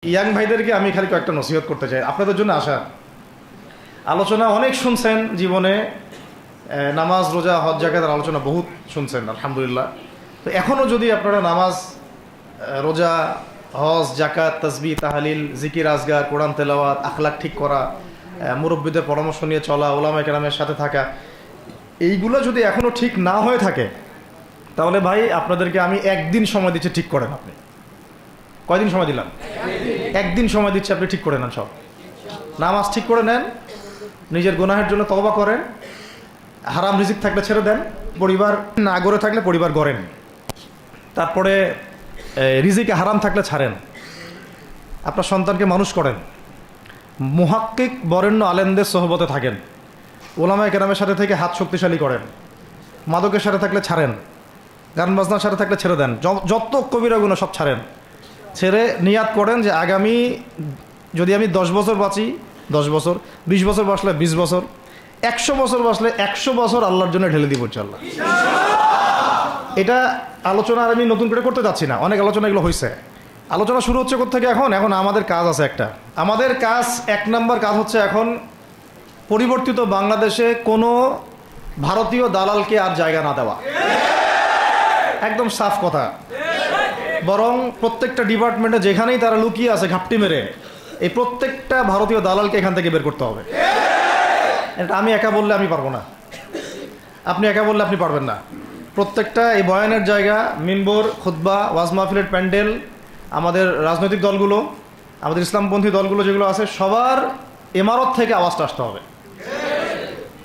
Young ভাইদেরকে আমি খালি কয়েকটা নসিহত করতে চাই, আপনাদের জন্য আসা। আলোচনা অনেক শুনছেন জীবনে, নামাজ রোজা হজ জাকাতের আলোচনা বহুত শুনছেন আলহামদুলিল্লাহ। তো এখনও যদি আপনারা নামাজ রোজা হজ জাকাত তাসবিহ তাহলিল জিকির আজগার কোরআন তেলাওয়াত আখলাক ঠিক করা মুরব্বীদের পরামর্শ নিয়ে চলা ওলামায়ে কেরামের সাথে থাকা এইগুলো যদি এখনও ঠিক না হয়ে থাকে, তাহলে ভাই আপনাদেরকে আমি একদিন সময় দিচ্ছি, ঠিক করেন। আপনি কয়দিন সময় দিলাম? একদিন সময় দিচ্ছি, আপনি ঠিক করে নেন, সব নামাজ ঠিক করে নেন, নিজের গুনাহের জন্য তওবা করেন, হারাম রিজিক থাকলে ছেড়ে দেন, পরিবার না গড়ে থাকলে পরিবার গড়েন, তারপরে রিজিকে হারাম থাকলে ছাড়েন, আপনার সন্তানকে মানুষ করেন, মুহাক্কিক বরেণ্য আলেমদের সোহবতে থাকেন, ওলামায়ে কেরামের সাথে থেকে হাত শক্তিশালী করেন, মাদকের সাথে থাকলে ছাড়েন, গান বাজনার সাথে থাকলে ছেড়ে দেন, যত কবিরা গুনাহ সব ছাড়েন, ছেড়ে নিয়াত করেন যে আগামী যদি আমি 10 বছর বাঁচি 10 বছর, 20 বছর বাঁচলে 20 বছর, 100 বছর বাঁচলে 100 বছর আল্লাহর জন্য ঢেলে দিব ইনশাআল্লাহ। এটা আলোচনা আর আমি নতুন করে করতে যাচ্ছি না, অনেক আলোচনা এগুলো হয়েছে। আলোচনা শুরু হচ্ছে কোথা থেকে? এখন আমাদের কাজ আছে একটা। আমাদের কাজ 1 নম্বর কাজ হচ্ছে এখন পরিবর্তিত বাংলাদেশে কোনো ভারতীয় দালালকে আর জায়গা না দেওয়া, একদম সাফ কথা। বরং প্রত্যেকটা ডিপার্টমেন্টে যেখানেই তারা লুকিয়ে আছে ঘাপটি মেরে, এই প্রত্যেকটা ভারতীয় দালালকে এখান থেকে বের করতে হবে। এটা আমি একা বললে আমি পারবো না, আপনি একা বললে আপনি পারবেন না। প্রত্যেকটা এই বয়ানের জায়গা, মিম্বর, খুতবা, ওয়াজ মাহফিলের প্যান্ডেল, আমাদের রাজনৈতিক দলগুলো, আমাদের ইসলামপন্থী দলগুলো যেগুলো আছে, সবার ইমারত থেকে আওয়াজটা আসতে হবে।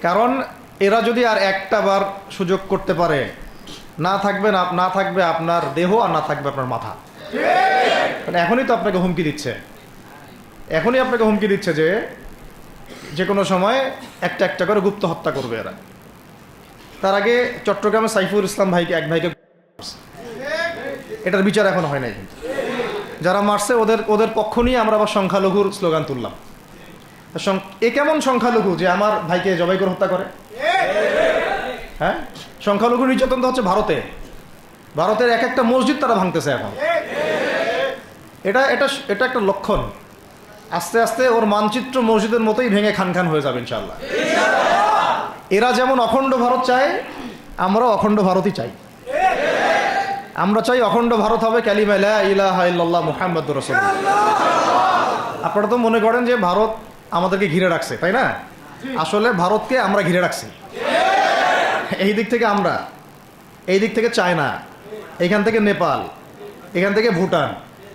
কারণ এরা যদি আর একটা বার সুযোগ করতে পারে, না থাকবে আপনার দেহ আর না থাকবে আপনার মাথা। মানে এখনই তো আপনাকে হুমকি দিচ্ছে, যে কোনো সময় একটা একটা করে গুপ্ত হত্যা করবে এরা। তার আগে চট্টগ্রামে সাইফুল ইসলাম এক ভাইকে এটার বিচার এখন হয় নাই, কিন্তু যারা মারছে ওদের পক্ষ নিয়ে আমরা আবার সংখ্যালঘুর স্লোগান তুললাম। এ কেমন সংখ্যালঘু যে আমার ভাইকে জবাই করে হত্যা করে? হ্যাঁ, সংখ্যালঘু নির্যাতন তো হচ্ছে ভারতের এক একটা মসজিদ তারা ভাঙতেছে এখন। এটা একটা লক্ষণ। আস্তে আস্তে ওর মানচিত্র মসজিদের মতোই ভেঙে খান হয়ে যাবে ইনশাআল্লাহ। এরা যেমন অখণ্ড ভারত চায়, আমরাও অখণ্ড ভারতই চাই। আমরা চাই অখণ্ড ভারত হবে কালিমা লা ইলাহা ইল্লাল্লাহ মুহাম্মাদুর রাসূলুল্লাহ। আপনারা তো মনে করেন যে ভারত আমাদেরকে ঘিরে রাখছে, তাই না? আসলে ভারতকে আমরা ঘিরে রাখছি। এই দিক থেকে আমরা, এই দিক থেকে চায়না, এখান থেকে নেপাল, এখান থেকে ভুটান,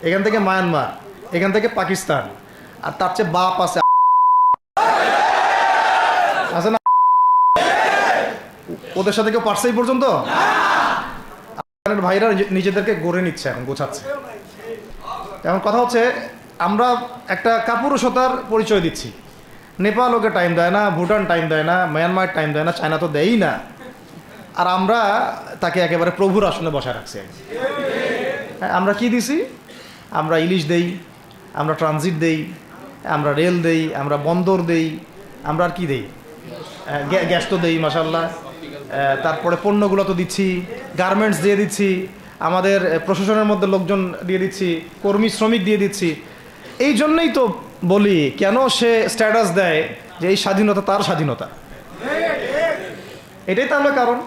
এখান থেকে মায়ানমার, এখান থেকে পাকিস্তান, আর তার চেয়ে বাপ আছে না? ওদের সাথে কেউ পারছে এই পর্যন্ত? ভাইরা নিজেদেরকে গড়ে নিচ্ছে, এখন গোছাচ্ছে। এখন কথা হচ্ছে, আমরা একটা কাপুরুষতার পরিচয় দিচ্ছি। নেপাল ওকে টাইম দেয় না, ভুটান টাইম দেয় না, মায়ানমার টাইম দেয় না, চায়না তো দেয়ই না, আর আমরা তাকে একেবারে প্রভুর আসনে বসায় রাখছি। আমরা কি দিছি? আমরা ইলিশ দেই, আমরা ট্রানজিট দেই, আমরা রেল দেই, আমরা বন্দর দেই, আমরা আর কি দেই? গ্যাস তো দেই মাশাআল্লাহ, তারপরে পণ্যগুলো তো দিচ্ছি, গার্মেন্টস দিয়ে দিচ্ছি, আমাদের প্রশাসনের মধ্যে লোকজন দিয়ে দিচ্ছি, কর্মী শ্রমিক দিয়ে দিচ্ছি। এই জন্যই তো বলি, কেন সে স্ট্যাটাস দেয় যে এই স্বাধীনতা তার স্বাধীনতা। এটাই তাহলে কারণ।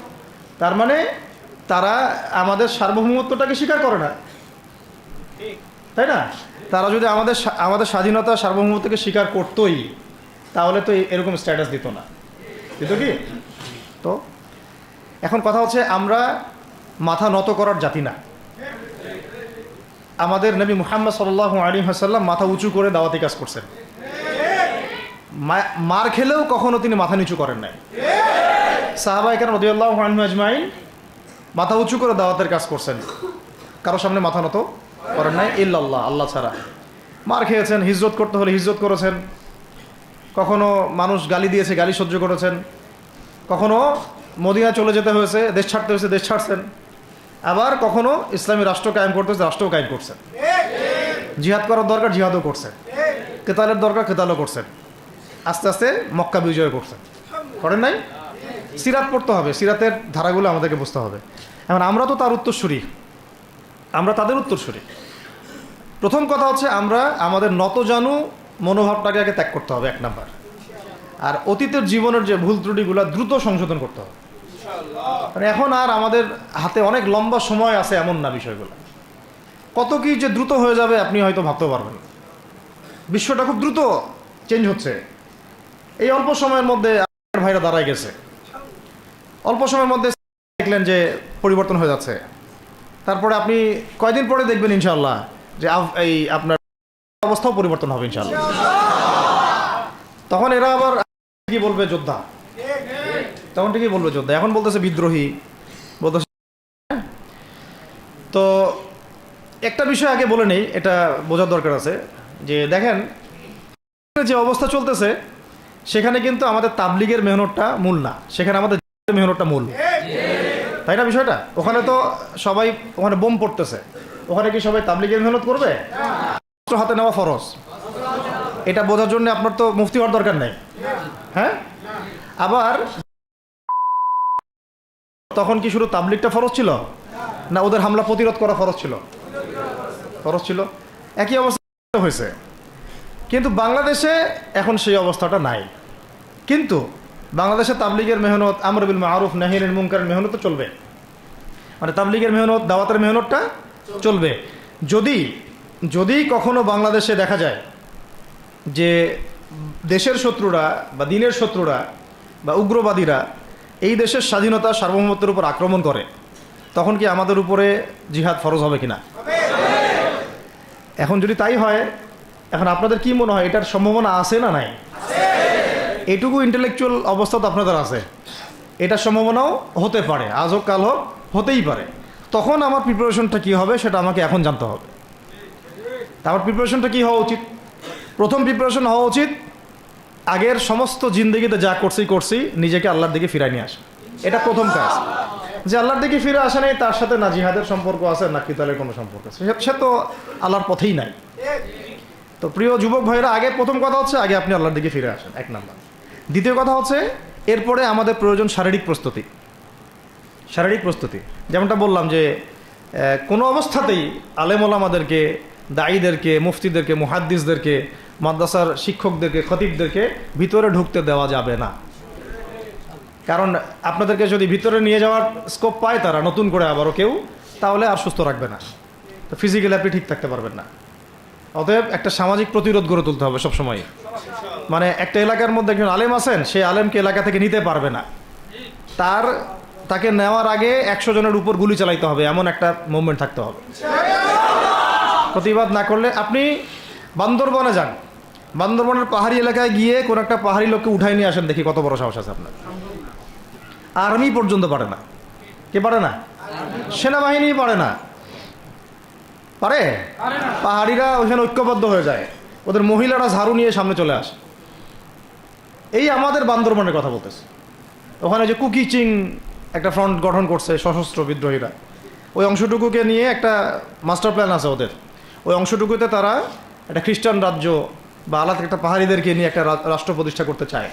তার মানে তারা আমাদের সার্বভৌমত্বটাকে স্বীকার করে না, তাই না? তারা যদি আমাদের স্বাধীনতা সার্বভৌমত্বকে স্বীকার করতোই, তাহলে তো এরকম স্ট্যাটাস দিত না, দিত কি? তো এখন কথা হচ্ছে, আমরা মাথা নত করার জাতি না। আমাদের নবী মুহাম্মদ সাল্লাল্লাহু আলাইহি ওয়াসাল্লাম মাথা উঁচু করে দাওয়াতি কাজ করছেন। মার খেলেও কখনো তিনি মাথা নিচু করেন নাই। সাহাবায়ে কেরাম রাদিয়াল্লাহু আনহুম আজমাইন মাথা উঁচু করে দাওয়াতের কাজ করছেন, কারো সামনে মাথা নত করেন নাই ইল্লাল্লাহ, আল্লাহ ছাড়া। মার খেয়েছেন, হিজরত করতে হলে হিজরত করেছেন, কখনো মানুষ গালি দিয়েছে, গালি সহ্য করেছেন, কখনো মদিনা চলে যেতে হয়েছে, দেশ ছাড়তে হয়েছে, দেশ ছাড়ছেন, আবার কখনো ইসলামী রাষ্ট্র কায়েম করতে হয়েছে, রাষ্ট্রও কায়েম করছেন। জিহাদ করার দরকার, জিহাদও করছেন, কেতালের দরকার, কেতালও করছেন, আস্তে আস্তে মক্কা বিজয় করছেন, করেন নাই? সিরাত পড়তে হবে, সিরাতের ধারাগুলো আমাদেরকে বুঝতে হবে। এখন আমরা তো তার উত্তরসূরি, আমরা তাদের উত্তরসূরি। প্রথম কথা হচ্ছে আমরা আমাদের নতজানু মনোভাবটাকে আগে ত্যাগ করতে হবে, 1 নাম্বার। আর অতীতের জীবনের যে ভুল ত্রুটিগুলো দ্রুত সংশোধন করতে হবে। মানে এখন আর আমাদের হাতে অনেক লম্বা সময় আছে এমন না বিষয়গুলো। কত কি যে দ্রুত হয়ে যাবে আপনি হয়তো ভাবতেও পারবেন না। বিশ্বটা খুব দ্রুত চেঞ্জ হচ্ছে। এই অল্প সময়ের মধ্যে আপনার ভাইরা দাঁড়ায় গেছে, অল্প সময়ের মধ্যে দেখলেন যে পরিবর্তন হয়ে যাচ্ছে। তারপরে আপনি কয়দিন পরে দেখবেন ইনশাআল্লাহ যে এই আপনার অবস্থাও পরিবর্তন হবে ইনশাআল্লাহ। তখন এরা আবার কি বলবে? যোদ্ধা। তখন ঠিকই বলবে যোদ্ধা। এখন বলতেছে বিদ্রোহী, বলতেছে। তো একটা বিষয় আগে বলে নেই, এটা বোঝার দরকার আছে যে দেখেন যে অবস্থা চলতেছে সেখানে কিন্তু আমাদের তাবলিগের মেহনতটা মূল না, সেখানে আমাদের মেহনতটা মূল, তাই না বিষয়টা? ওখানে তো সবাই, ওখানে বোম পড়তেছে, ওখানে কি সবাই তাবলিগের মেহনত করবে? অস্ত্র হাতে নেওয়া ফরজ। এটা বোঝার জন্য আপনার তো মুফতি হওয়ার দরকার নেই। হ্যাঁ, আবার তখন কি শুধু তাবলিগটা ফরজ ছিল, না ওদের হামলা প্রতিরোধ করা ফরজ ছিল? ফরজ ছিল। একই অবস্থা হয়েছে, কিন্তু বাংলাদেশে এখন সেই অবস্থাটা নাই। কিন্তু বাংলাদেশে তাবলিগের মেহনত, আমর বিল মারুফ নাহি আনিল মুনকারের মেহনত তো চলবে। মানে তাবলিগের মেহনত, দাওয়াতের মেহনতটা চলবে। যদি কখনো বাংলাদেশে দেখা যায় যে দেশের শত্রুরা বা দিনের শত্রুরা বা উগ্রবাদীরা এই দেশের স্বাধীনতা সার্বভৌমত্বের উপর আক্রমণ করে, তখন কি আমাদের উপরে জিহাদ ফরজ হবে কিনা? এখন যদি তাই হয়, এখন আপনাদের কি মনে হয় এটার সম্ভাবনা আছে না নাই? এটুকু ইন্টেলেকচুয়াল অবস্থা তো আপনাদের আছে, এটার সম্ভাবনাও হতে পারে, আজ হোক কাল হোক, হতেই পারে। তখন আমার প্রিপারেশনটা কী হবে সেটা আমাকে এখন জানতে হবে। আমার প্রিপারেশনটা কী হওয়া উচিত? প্রথম প্রিপারেশন হওয়া উচিত আগের সমস্ত জিন্দগিতে যা করছি নিজেকে আল্লাহর দিকে ফিরাই নিয়ে আসা। এটা প্রথম কাজ। যে আল্লাহর দিকে ফিরে আসা নেই, তার সাথে না জিহাদের সম্পর্ক আছে না কিতালের কোনো সম্পর্ক আছে, সে তো আল্লাহর পথেই নাই। তো প্রিয় যুবক ভাইরা, আগে প্রথম কথা হচ্ছে আগে আপনি আল্লাহর দিকে ফিরে আসেন, 1 নাম্বার। দ্বিতীয় কথা হচ্ছে এরপরে আমাদের প্রয়োজন শারীরিক প্রস্তুতি। শারীরিক প্রস্তুতি যেমনটা বললাম যে কোনো অবস্থাতেই আলেম ওলামাদেরকে, দায়ীদেরকে, মুফতিদেরকে, মুহাদ্দিসদেরকে, মাদ্রাসার শিক্ষকদেরকে, খতিবদেরকে ভিতরে ঢুকতে দেওয়া যাবে না। কারণ আপনাদেরকে যদি ভিতরে নিয়ে যাওয়ার স্কোপ পায় তারা নতুন করে আবারও কেউ, তাহলে আর সুস্থ রাখবে না, তো ফিজিক্যালি আপনি ঠিক থাকতে পারবেন না। অতএব একটা সামাজিক প্রতিরোধ গড়ে তুলতে হবে সবসময়। মানে একটা এলাকার মধ্যে একজন আলেম আছেন, সেই আলেমকে এলাকা থেকে নিতে পারবে না, তাকে নেওয়ার আগে 100 জনের উপর গুলি চালাইতে হবে, এমন একটা মুভমেন্ট থাকতে হবে। প্রতিবাদ না করলে আপনি বান্দরবনে যান, বান্দরবনের পাহাড়ি এলাকায় গিয়ে কোন একটা পাহাড়ি লোককে উঠাই নিয়ে আসেন, দেখি কত বড় সাহস আছে আপনার। আর্মি পর্যন্ত পারে না। কে পারে না? সেনাবাহিনী পারে না। পারে? পাহাড়িরা ওখানে ঐক্যবদ্ধ হয়ে যায়, ওদের মহিলারা ঝাড়ু নিয়ে সামনে চলে আসে। এই আমাদের বান্দরবনের কথা বলতেছে। ওখানে যে কুকিচিং একটা ফ্রন্ট গঠন করছে সশস্ত্র বিদ্রোহীরা, ওই অংশটুকুকে নিয়ে একটা মাস্টার প্ল্যান আছে ওদের। ওই অংশটুকুতে তারা একটা খ্রিস্টান রাজ্য বা আলাদা একটা পাহাড়িদেরকে নিয়ে একটা রাষ্ট্র প্রতিষ্ঠা করতে চায়।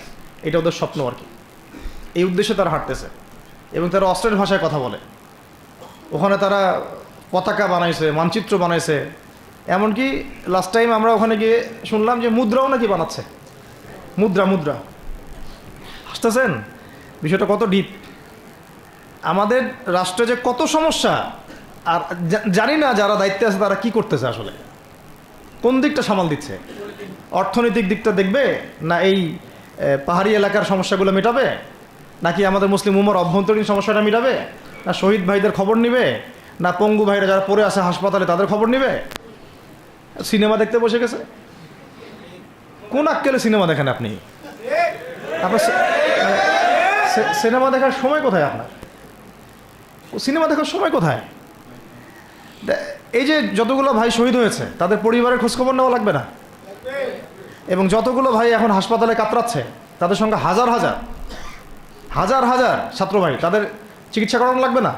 এটা ওদের স্বপ্ন আর কি। এই উদ্দেশ্যে তারা হাঁটতেছে এবং তারা অস্ট্রেল ভাষায় কথা বলে। ওখানে তারা পতাকা বানাইছে, মানচিত্র বানাইছে, এমনকি লাস্ট টাইম আমরা ওখানে গিয়ে শুনলাম যে মুদ্রাও নাকি বানাচ্ছে। মুদ্রা হাসতেছেন? বিষয়টা কত ডিপ। আমাদের রাষ্ট্রে যে কত সমস্যা, আর জানি না যারা দায়িত্বে আছে তারা কি করতেছে, আসলে কোন দিকটা সামাল দিচ্ছে। অর্থনৈতিক দিকটা দেখবে, না এই পাহাড়ি এলাকার সমস্যাগুলো মেটাবে, নাকি আমাদের মুসলিম উম্মার অভ্যন্তরীণ সমস্যাটা মেটাবে, না শহীদ ভাইদের খবর নিবে, না পঙ্গু ভাইরা যারা পড়ে আছে হাসপাতালে তাদের খবর নিবে? সিনেমা দেখতে বসে গেছে। কোন আক্কেলে সিনেমা দেখেন আপনি? আপনার সিনেমা দেখার সময় কোথায়? আপনার সিনেমা দেখার সময় কোথায়? এই যে যতগুলো ভাই শহীদ হয়েছে তাদের পরিবারের খোঁজখবর নেওয়া লাগবে না? এবং যতগুলো ভাই এখন হাসপাতালে কাতরাচ্ছে তাদের সঙ্গে হাজার হাজার ছাত্র ভাই, তাদের চিকিৎসা করানো লাগবে না?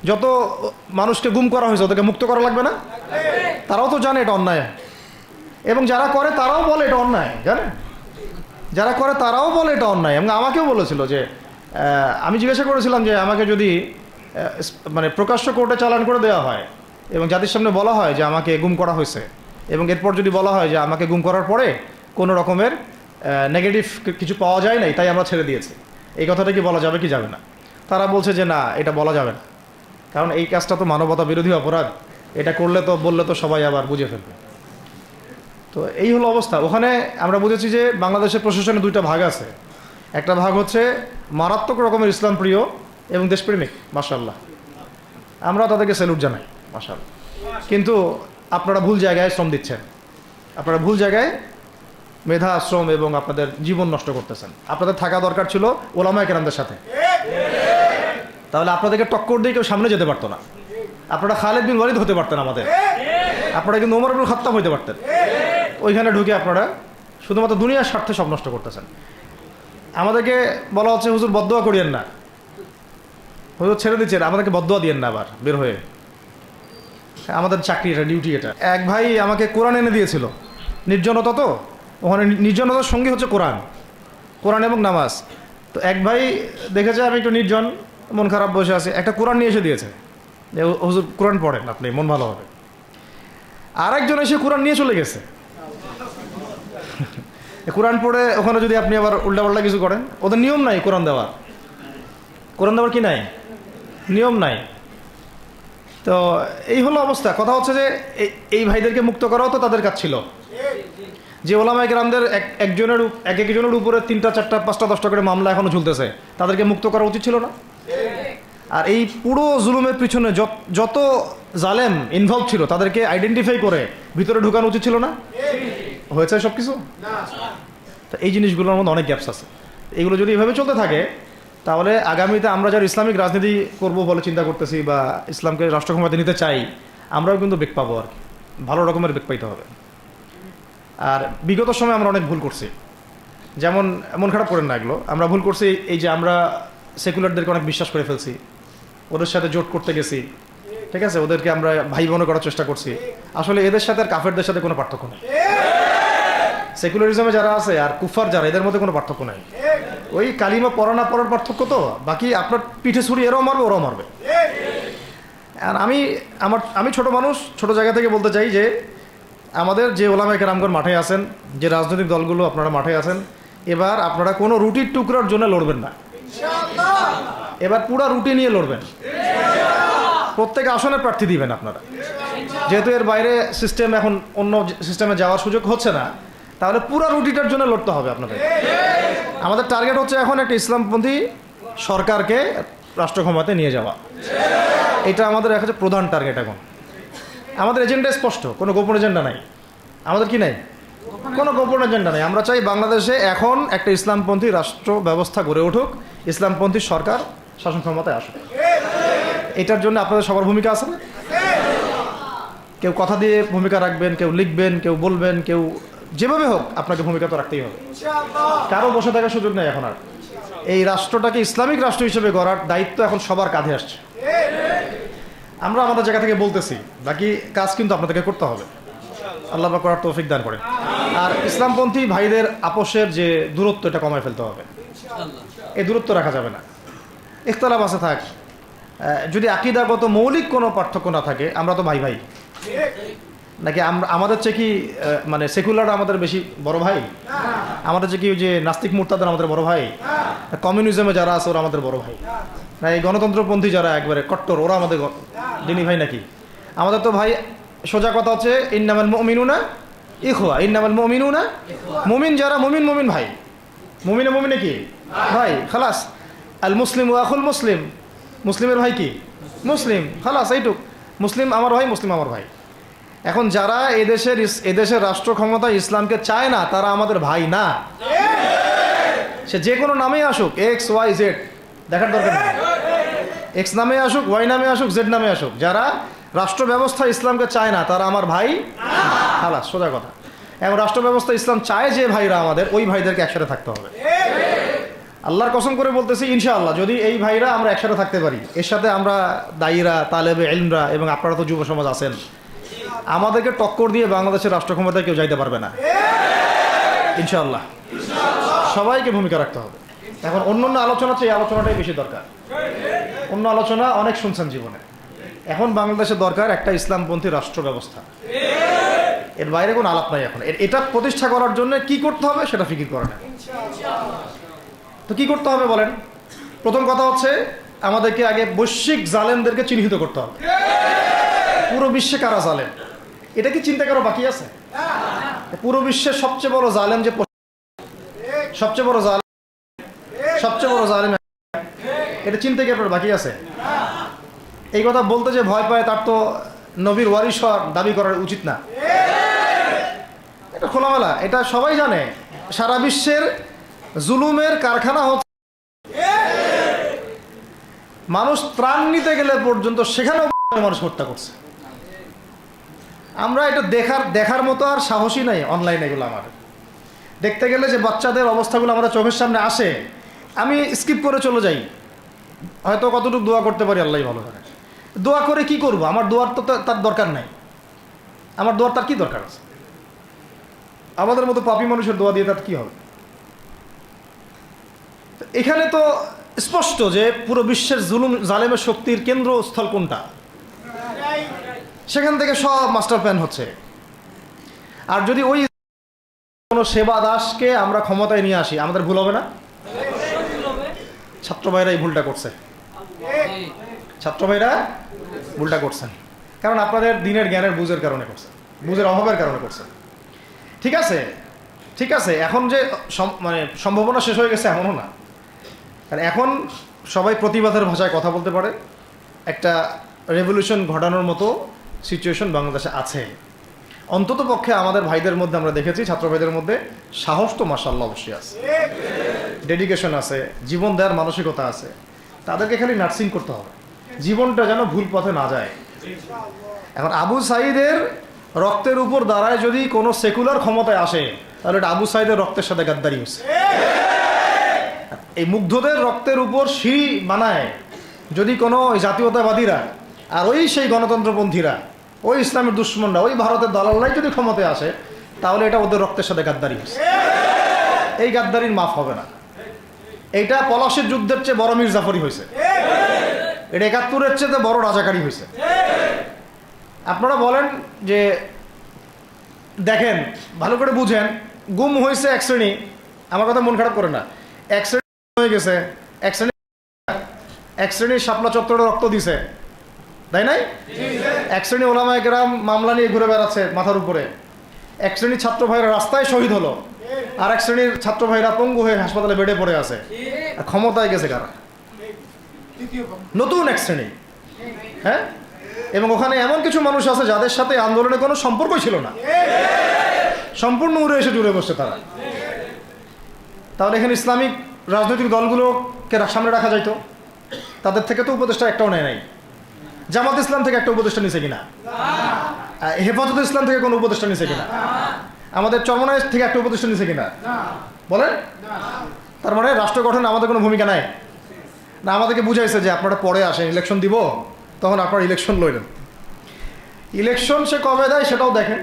যত মানুষকে গুম করা হয়েছে ওদেরকে মুক্ত করা লাগবে না? তারাও তো জানে এটা অন্যায়, এবং যারা করে তারাও বলে এটা অন্যায়। জানেন, যারা করে তারাও বলে এটা অন্যায়। এবং আমাকেও বলেছিল যে, আমি জিজ্ঞাসা করেছিলাম যে আমাকে যদি মানে প্রকাশ্য কোর্টে চালান করে দেওয়া হয় এবং জাতির সামনে বলা হয় যে আমাকে গুম করা হয়েছে, এবং এরপর যদি বলা হয় যে আমাকে গুম করার পরে কোনো রকমের নেগেটিভ কিছু পাওয়া যায় নাই, তাই আমরা ছেড়ে দিয়েছি, এই কথাটা কি বলা যাবে কি যাবে না? তারা বলছে যে না, এটা বলা যাবে না, কারণ এই কাজটা তো মানবতা বিরোধী অপরাধ, এটা করলে তো বললে তো সবাই আবার বুঝে ফেলবে। তো এই হলো অবস্থা। ওখানে আমরা বুঝেছি যে বাংলাদেশের প্রশাসনে দুইটা ভাগ আছে। একটা ভাগ হচ্ছে মারাত্মক রকমের ইসলাম প্রিয় এবং দেশপ্রেমিক, মাশাআল্লাহ, আমরা তাদেরকে স্যালুট জানাই, মাশাআল্লাহ। কিন্তু আপনারা ভুল জায়গায় শ্রম দিচ্ছেন, আপনারা ভুল জায়গায় মেধা, শ্রম এবং আপনাদের জীবন নষ্ট করতেছেন। আপনাদের থাকা দরকার ছিল ওলামায়ে কেরামদের সাথে, তাহলে আপনাদেরকে টক্কর দিয়ে কেউ সামনে যেতে পারতো না। আপনারা খালিদ বিন ওয়ালিদ হতে পারতেন আমাদের, আপনারা কিন্তু ওমর ইবনুল খাত্তাব হতে পারতেন। ওইখানে ঢুকে আপনারা শুধুমাত্র দুনিয়ার স্বার্থে সব নষ্ট করতেছেন। আমাদেরকে বলা হচ্ছে হুজুর বদদোয়া করিয়েন না, হুজুর ছেড়ে দিচ্ছেন, আমাদেরকে বদদোয়া দিয়েন না আবার বের হয়ে। আমাদের চাকরি এটা, ডিউটি এটা। এক ভাই আমাকে কোরআন এনে দিয়েছিল, নির্জনতা তো, ওখানে নির্জনতার সঙ্গী হচ্ছে কোরআন, কোরআন এবং নামাজ। তো এক ভাই দেখেছে আমি একটু নির্জন, মন খারাপ বসে আছে, একটা কোরআন নিয়ে এসে দিয়েছে, হুজুর কোরআন পড়েন আপনি, মন ভালো হবে। আর একজন এসে কোরআন নিয়ে চলে গেছে। কোরআন পড়ে ওখানে যদি আপনি আবার উল্টাপাল্টা কিছু করেন, ওদের নিয়ম নাই কোরআন দেওয়ার, কোরআন দেওয়ার কি নাই, নিয়ম নাই। তো এই হলো অবস্থা। কথা হচ্ছে যে এই ভাইদেরকে মুক্ত করাও তো তাদের কাজ ছিল। যে ওলামায়ে কেরামদের একজনের উপরে 3টা 4টা 5টা 10টা করে মামলা এখনো ঝুলতেছে, তাদেরকে মুক্ত করা উচিত ছিল না? আর এই পুরো জুলুমের পিছনে যত জালেম ইনভলভ ছিল তাদেরকে আইডেন্টিফাই করে ভিতরে ঢুকানো উচিত ছিল না? হয়েছে সব কিছু? তো এই জিনিসগুলোর মধ্যে অনেক গ্যাপস আছে। এগুলো যদি এভাবে চলতে থাকে তাহলে আগামীতে আমরা যারা ইসলামিক রাজনীতি করব বলে চিন্তা করতেছি বা ইসলামকে রাষ্ট্র ক্ষমতায় নিতে চাই, আমরাও কিন্তু বেগ পাবো, আর কি ভালো রকমের বেগ পাইতে হবে। আর বিগত সময় আমরা অনেক ভুল করছি, যেমন মন খারাপ করেন না, এগুলো আমরা ভুল করছি। এই যে আমরা সেকুলারদেরকে অনেক বিশ্বাস করে ফেলছি, ওদের সাথে জোট করতে গেছি, ঠিক আছে, ওদেরকে আমরা ভাই বোন করার চেষ্টা করছি। আসলে এদের সাথে আর কাফেরদের সাথে কোনো পার্থক্য নেই। সেকুলারিজমে যারা আছে আর কুফার যারা, এদের মধ্যে কোনো পার্থক্য নেই। ওই কালিমা পড়া না পড়ার পার্থক্য, তো বাকি আপনার পিঠে ছুরি এরাও মারবে ওরাও মারবে। আর আমি ছোট মানুষ, ছোট জায়গা থেকে বলতে চাই যে আমাদের যে ওলামায়ে কেরামগণ মাঠে আছেন, যে রাজনৈতিক দলগুলো আপনারা মাঠে আছেন, এবার আপনারা কোনো রুটির টুকরার জন্য লড়বেন না, এবার পুরা রুটি নিয়ে লড়বেন। প্রত্যেক আসনে প্রার্থী দিবেন আপনারা, যেহেতু এর বাইরে সিস্টেম, এখন অন্য সিস্টেমে যাওয়ার সুযোগ হচ্ছে না, তাহলে পুরা রুটিটার জন্য লড়তে হবে আপনাদের। আমাদের টার্গেট হচ্ছে এখন একটা ইসলামপন্থী সরকারকে রাষ্ট্র ক্ষমতায় নিয়ে যাওয়া, এটা আমাদের একটা প্রধান টার্গেট। এখন আমাদের এজেন্ডা স্পষ্ট, কোনো গোপন এজেন্ডা নাই। আমাদের কি নাই? কোনো গোপন এজেন্ডা নাই। আমরা চাই বাংলাদেশে এখন একটা ইসলামপন্থী রাষ্ট্র ব্যবস্থা গড়ে উঠুক, ইসলামপন্থী সরকার শাসন ক্ষমতায় আসুক। এটার জন্য আপনাদের সবার ভূমিকা আছে না? কেউ কথা দিয়ে ভূমিকা রাখবেন, কেউ লিখবেন, কেউ বলবেন, কেউ যেভাবে হোক আপনাকে ভূমিকা তো রাখতেই হবে। কারো বসে থাকার সুযোগ নেই এখন আর। এই রাষ্ট্রটাকে ইসলামিক রাষ্ট্র হিসেবে গড়ার দায়িত্ব এখন সবার কাঁধে আসছে। আমরা আমাদের জায়গা থেকে বলতেছি, বাকি কাজ কিন্তু আপনাদেরকে করতে হবে। আল্লাহ পাক করার তৌফিক দান করেন। আর ইসলামপন্থী ভাইদের আপোষের যে দূরত্ব, এটা কমায় ফেলতে হবে। এই দূরত্ব রাখা যাবে না। ইখতিলাফ আছে থাক, যদি আকীদাগত মৌলিক কোনো পার্থক্য না থাকে, আমরা তো ভাই ভাই নাকি? আমাদের চেয়ে কি মানে সেকুলার আমাদের বেশি বড় ভাই? আমাদের চেয়ে কি যে নাস্তিক মুরতাদের আমাদের বড় ভাই? কমিউনিজমে যারা আছে ওরা আমাদের বড় ভাই? না এই গণতন্ত্রপন্থী যারা একবারে কট্টর, ওরা আমাদের দিনী ভাই নাকি? আমাদের তো ভাই, সোজা কথা হচ্ছে ইন্নামাল মুমিনুনা ইখওয়া, ইন্নামাল মুমিনুনা, মুমিন যারা, মুমিন ভাই, মুমিনে কি ভাই, খালাস। আল মুসলিম ওয়া আখুল মুসলিম, মুসলিমের ভাই কি? মুসলিম, খালাস, এইটুক। মুসলিম আমার ভাই, মুসলিম আমার ভাই। এখন যারা এদেশের রাষ্ট্র ক্ষমতায় ইসলামকে চায় না, তারা আমাদের ভাই না। সে যে কোনো নামেই আসুক, এক্স ওয়াই জেড, দেখার দরকার নেই। এক্স নামে আসুক, ওয়াই নামে আসুক, জেড নামে আসুক, যারা রাষ্ট্র ব্যবস্থা ইসলামকে চায় না, তারা আমার ভাই, খালাস, সোজা কথা। এবং রাষ্ট্র ব্যবস্থা ইসলাম চায় যে ভাইরা আমাদের, ওই ভাইদেরকে একসাথে থাকতে হবে। আল্লাহর কসম করে বলতেছি, ইনশাআল্লাহ যদি এই ভাইরা আমরা একসাথে থাকতে পারি, এর সাথে আমরা দায়ীরা, তালেবে ইলমরা এবং আপনারা তো যুব সমাজ আছেন, আমাদেরকে টক্কর দিয়ে বাংলাদেশের রাষ্ট্র ক্ষমতায় কেউ যাইতে পারবে না, ইনশাআল্লাহ। সবাইকে ভূমিকা রাখতে হবে। এখন অন্য আলোচনা চেয়ে এই আলোচনাটাই বেশি দরকার। অন্য আলোচনা অনেক শুনছেন জীবনে, এখন বাংলাদেশে দরকার একটা ইসলামপন্থী রাষ্ট্র ব্যবস্থা, এর বাইরে কোনো আলাপ নাই। এখন এটা প্রতিষ্ঠা করার জন্য কি করতে হবে সেটা ফিকির করে না। তো কি করতে হবে বলেন? প্রথম কথা হচ্ছে আমাদেরকে আগে বৈশ্বিক জালেমদেরকে চিহ্নিত করতে হবে। পুরো বিশ্বে কারা জালেম এটা কি চিন্তা করা বাকি আছে? পুরো বিশ্বের সবচেয়ে বড় জালেম যে সবচেয়ে বড় জালেম এটা চিন্তা কি আপনার বাকি আছে? এই কথা বলতে যে ভয় পায় তার তো নবীর ওয়ারিস হওয়ার দাবি করার উচিত না। এটা খোলামেলা, এটা সবাই জানে। সারা বিশ্বের জুলুমের কারখানা হচ্ছে, মানুষ ত্রাণ নিতে গেলে পর্যন্ত সেখানেও মানুষ হত্যা করছে। আমরা এটা দেখার মতো আর সাহসী নাই। অনলাইনে এগুলো আমাদের দেখতে গেলে যে বাচ্চাদের অবস্থাগুলো আমাদের চোখের সামনে আসে, আমি স্কিপ করে চলে যাই। হয়তো কতটুকু দোয়া করতে পারি আল্লাহ ভালো জানে। দোয়া করে কি করব? আমার দোয়ার তো তার দরকার নাই। আমার দোয়ার তার কি দরকার আছে? আমাদের মতো পাপী মানুষের দোয়া দিয়ে তার কি হবে? এখানে তো স্পষ্ট যে পুরো বিশ্বের জালেমের শক্তির কেন্দ্রস্থল কোনটা, সেখান থেকে সব মাস্টার প্ল্যান হচ্ছে। আর যদি ওই কোনো সেবা দাসকে আমরা ক্ষমতায় নিয়ে আসি, আমাদের ভুল হবে না? ছাত্র ভাইরা এই ভুলটা করছে, ছাত্র ভাইরা ভুলটা করছেন, কারণ আপনাদের দিনের জ্ঞানের বুঝের কারণে করছে, বুঝের অভাবের কারণে করছে। ঠিক আছে, ঠিক আছে, এখন যে মানে সম্ভাবনা শেষ হয়ে গেছে এমনও না। আর এখন সবাই প্রতিবাদের ভাষায় কথা বলতে পারে। একটা রেভলিউশন ঘটানোর মতো সিচুয়েশন বাংলাদেশে আছে। অন্তত পক্ষে আমাদের ভাইদের মধ্যে আমরা দেখেছি, ছাত্র ভাইদের মধ্যে সাহস তো মাশাআল্লাহ অবশ্যই আছে, ডেডিকেশন আছে, জীবন দেওয়ার মানসিকতা আছে। তাদেরকে খালি নার্সিং করতে হবে, জীবনটা যেন ভুল পথে না যায়। এখন আবু সাঈদের রক্তের উপর দাঁড়ায় যদি কোনো সেকুলার ক্ষমতায় আসে, তাহলে এটা আবু সাঈদের রক্তের সাথে গাদ্দারি হচ্ছে। এই মুগ্ধদের রক্তের উপর সিঁড়ি বানায় যদি কোনো জাতীয়তাবাদীরা আর ওই সেই গণতন্ত্রপন্থীরা, ওই ইসলামের দুশ্মনরা, ওই ভারতের দালালরাই যদি ক্ষমতায় আসে, তাহলে এটা ওদের রক্তের সাথে গাদ্দারি হচ্ছে। এই গাদ্দারির মাফ হবে না। এইটা পলাশির যুদ্ধের চেয়ে বড় মির্জাফরি হয়েছে, এটা ৭১-এর চেয়ে বড় রাজাকারী হয়েছে। আপনারা বলেন যে দেখেন, ভালো করে বুঝেন, গুম হয়েছে এক শ্রেণী, আমার কথা মন খারাপ করে না, এক শ্রেণী হয়ে গেছে, এক শ্রেণীর শাপলা চত্বরে রক্ত দিছে, তাই নাই? এক শ্রেণী ওলামায়ে কেরাম মামলা নিয়ে ঘুরে বেড়াচ্ছে মাথার উপরে, এক শ্রেণীর ছাত্র ভাইরা রাস্তায় শহীদ হলো, আর এক শ্রেণীর ছাত্র ভাইরা পঙ্গু হয়ে হাসপাতালে বেডে পড়ে আছে। আর ক্ষমতায় গেছে কারা? নতুন এক শ্রেণী। হ্যাঁ, এবং ওখানে এমন কিছু মানুষ আছে যাদের সাথে আন্দোলনের কোনো সম্পর্কই ছিল না, সম্পূর্ণ উড়ে এসে জুড়ে বসছে তারা। তাহলে এখানে ইসলামিক রাজনৈতিক দলগুলোকে সামনে রাখা যাইতো, তাদের থেকে তো উপদেষ্টা একটাও নেয় নাই। জামাত ইসলাম থেকে একটা উপদেষ্টা নিছে কিনা? হেফাজত ইসলাম থেকে কোনো উপদেষ্টা নিছে কিনা? আমাদের চরমনায় থেকে একটা উপদেষ্টা নিছে কিনা বলেন? তার মানে রাষ্ট্র গঠনে আমাদের কোনো ভূমিকা নাই না। আমাদেরকে বুঝাইছে যে আপনারা পরে আসেন, ইলেকশন দিব, তখন আপনারা ইলেকশন লইলেন। ইলেকশন সে কবে দেয় সেটাও দেখেন,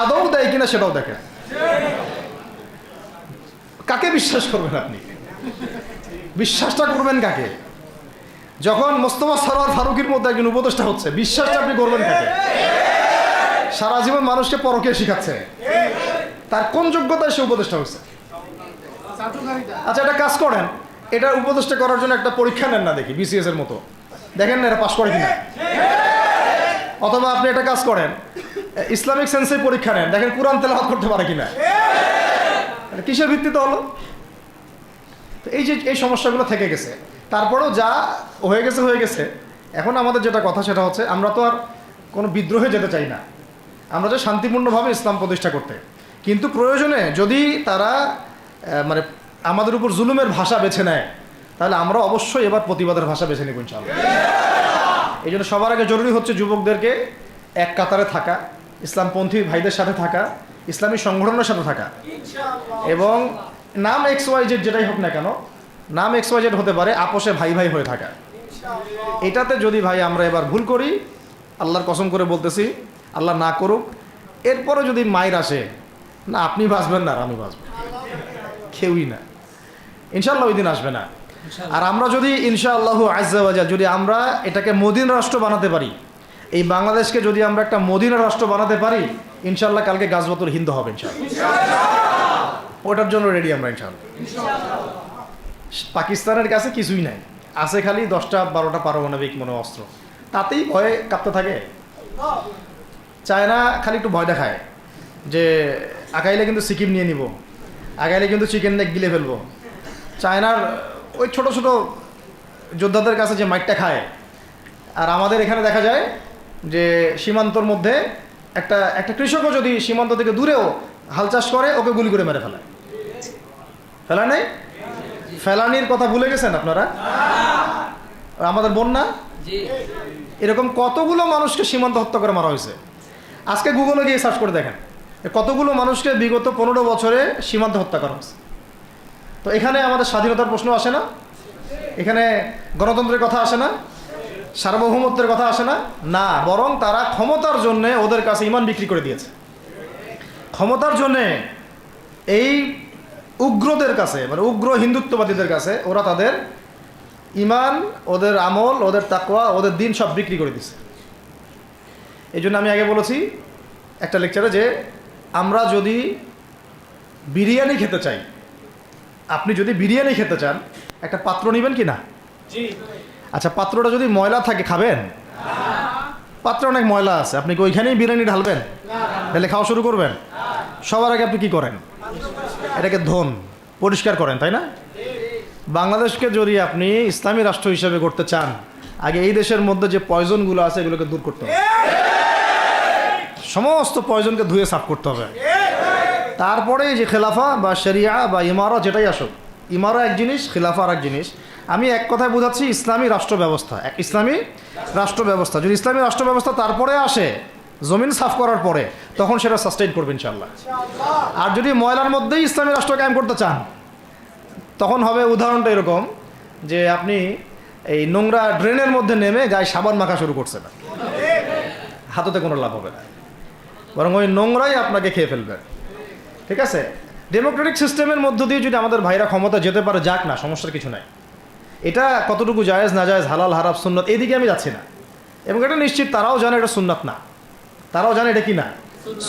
আদৌ দেয় কিনা সেটাও দেখেন। কাকে বিশ্বাস করবেন আপনি? বিশ্বাসটা করবেন কাকে? যখন মোস্তফা সরোয়ার ফারুকের মধ্যে একজন উপদেষ্টা হচ্ছে, বিশ্বাসটা আপনি করবেন কাকে? সারা জীবন মানুষকে পরকীয়া শিখাচ্ছে, তার কোন যোগ্যতায় সে উপদেষ্টা হচ্ছে? আচ্ছা, একটা কাজ করেন, এটা উপদেষ্টা করার জন্য একটা পরীক্ষা নেন না, দেখি বিসিএস এর মতো, দেখেন না এরা পাশ করে কিনা। অথবা আপনি একটা কাজ করেন, ইসলামিক সেন্সের পরীক্ষা নেন, দেখেন কোরআন তেলাওয়াত করতে পারে কিনা। কিসের ভিত্তিতে হলো? তো এই যে এই সমস্যাগুলো থেকে গেছে, তারপরেও যা হয়ে গেছে হয়ে গেছে। এখন আমাদের যেটা কথা সেটা হচ্ছে, আমরা তো আর কোনো বিদ্রোহে যেতে চাই না, আমরা যে শান্তিপূর্ণভাবে ইসলাম প্রতিষ্ঠা করতে। কিন্তু প্রয়োজনে যদি তারা মানে আমাদের উপর জুলুমের ভাষা বেছে নেয়, তাহলে আমরা অবশ্যই এবার প্রতিবাদের ভাষা বেছে নেব ইনশাআল্লাহ। এই জন্য সবার আগে জরুরি হচ্ছে যুবকদেরকে এক কাতারে থাকা, ইসলামপন্থী ভাইদের সাথে থাকা, ইসলামী সংগঠনের সাথে থাকা, এবং নাম XYZ যেটাই হোক না কেন, নাম XYZ হতে পারে, আপোষে ভাই ভাই হয়ে থাকা। এটাতে যদি ভাই আমরা এবার ভুল করি, আল্লাহর কসম করে বলতেছি, আল্লাহ না করুক, এরপরে যদি মায়ের আসে, না আপনি বাঁচবেন না আর আমি বাঁচব, কেউই না, ইনশাল্লাহ ওই দিন আসবে না। আর আমরা যদি ইনশাআল্লাহ আজ্জা ওয়া জাল যদি আমরা এটাকে মদিনা রাষ্ট্র বানাতে পারি, এই বাংলাদেশকে যদি আমরা একটা মদিনা রাষ্ট্র বানাতে পারি, ইনশাআল্লাহ কালকে গাজওয়াতুল হিন্দ হবে ইনশাআল্লাহ। ওটার জন্য রেডি আমরা ইনশাআল্লাহ। পাকিস্তানের কাছে কিছুই নাই, আছে খালি 10টা 12টা পারমাণবিক মনে অস্ত্র, তাতেই ভয়ে কাঁপতে থাকে। চায়না খালি একটু ভয় দেখায় যে আগাইলে কিন্তু সিকিম নিয়ে নিব, আগাইলে কিন্তু চিকেন নেক গিলে ফেলবো। চায়নার ওই ছোট ছোট যোদ্ধাদের কাছে যে মাইটটা খায়, আর আমাদের এখানে দেখা যায় যে সীমান্তর মধ্যে একটা একটা কৃষকও যদি সীমান্ত থেকে দূরেও হাল চাষ করে, ওকে গুলি করে মেরে ফেলায়। ফেলা নেই, ফেলানির কথা ভুলে গেছেন আপনারা? আমাদের বন্যা, এরকম কতগুলো মানুষকে সীমান্ত হত্যা করে মারা হয়েছে। আজকে গুগলে গিয়ে সার্চ করে দেখেন কতগুলো মানুষকে বিগত 15 বছরে সীমান্ত হত্যা করা হয়েছে। তো এখানে আমাদের স্বাধীনতার প্রশ্ন আসে না, এখানে গণতন্ত্রের কথা আসে না, সার্বভৌমত্বের কথা আসে না, না, বরং তারা ক্ষমতার জন্যে ওদের কাছে ইমান বিক্রি করে দিয়েছে। ক্ষমতার জন্যে এই উগ্রদের কাছে, মানে উগ্র হিন্দুত্ববাদীদের কাছে ওরা তাদের ইমান, ওদের আমল, ওদের তাকওয়া, ওদের দিন সব বিক্রি করে দিছে। এই জন্য আমি আগে বলেছি একটা লেকচারে যে আমরা যদি বিরিয়ানি খেতে চাই, আপনি যদি বিরিয়ানি খেতে চান, একটা পাত্র নেবেন কি না? আচ্ছা, পাত্রটা যদি ময়লা থাকে খাবেন? পাত্রে অনেক ময়লা আছে, আপনি কি ওইখানেই বিরিয়ানি ঢালবেন? তাহলে খাওয়া শুরু করবেন? সবার আগে আপনি কি করেন? এটাকে ধোন, পরিষ্কার করেন, তাই না? বাংলাদেশকে যদি আপনি ইসলামী রাষ্ট্র হিসেবে করতে চান, আগে এই দেশের মধ্যে যে পয়জনগুলো আছে এগুলোকে দূর করতে হবে, সমস্ত পয়জনকে ধুয়ে সাফ করতে হবে। তারপরে যে খেলাফা বা শরিয়া বা ইমারা যেটাই আসুক, ইমারা এক জিনিস, খেলাফা আর এক জিনিস। আমি এক কথায় বোঝাচ্ছি ইসলামী রাষ্ট্র ব্যবস্থা, ইসলামী রাষ্ট্র ব্যবস্থা। যদি ইসলামী রাষ্ট্র ব্যবস্থা তারপরে আসে, জমিন সাফ করার পরে, তখন সেটা সাস্টেইন করবে ইনশাআল্লাহ। আর যদি ময়লার মধ্যেই ইসলামী রাষ্ট্র কায়েম করতে চান, তখন হবে উদাহরণটা এরকম যে আপনি এই নোংরা ড্রেনের মধ্যে নেমে গায়ে সাবান মাখা শুরু করছে না, হাততে কোনো লাভ হবে না, বরং ওই নোংরাই আপনাকে খেয়ে ফেলবে। ঠিক আছে? ডেমোক্রেটিক সিস্টেমের মধ্য দিয়ে যদি আমাদের ভাইরা ক্ষমতা যেতে পারে, যাক না, সমস্যার কিছু নাই। এটা কতটুকু জায়েজ না জায়েজ, হালাল হারাম সুন্নাত, এদিকে আমি যাচ্ছি না। এবং এটা নিশ্চিত তারাও জানে এটা সুন্নাত না, তারাও জানে এটা কি না,